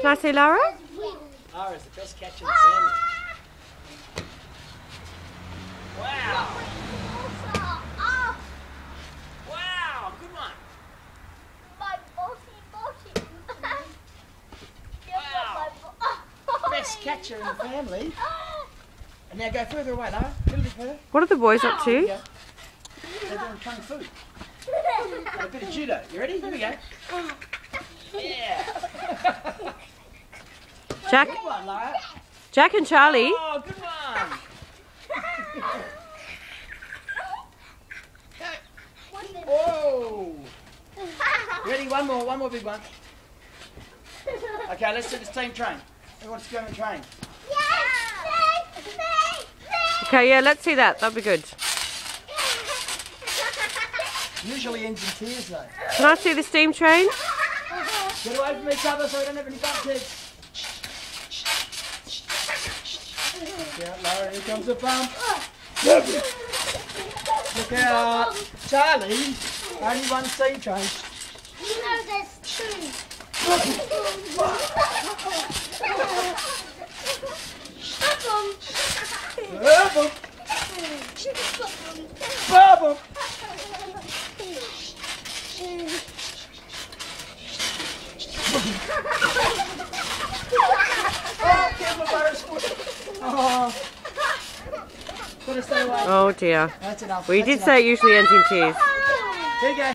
Can I see Lara? Lara's the best catcher in the family. Wow! Wow! Good one! Wow! Best catcher in the family. And now go further away, Lara. A little bit further. What are the boys up Here we to? go. They're doing kung fu. And a bit of judo. You ready? Here we go. Yeah! Jack, Good one, Lara. Jack and Charlie. Oh, good one! Whoa! Ready? One more big one. Okay, let's do this team train. Everyone's going to train. Okay, yeah, let's see that. That'd be good. Usually ends in tears though. Can I see the steam train? Get away from each other so we don't have any bump heads. Look out, Lara, here comes the bump. Look out. Charlie, only one steam train. There's two. Bubble. Bubble. Oh, careful, Lara's foot. Oh. Gotta stay away. Oh dear. That's enough. We That's did enough. say it usually ends in tears. Here you go.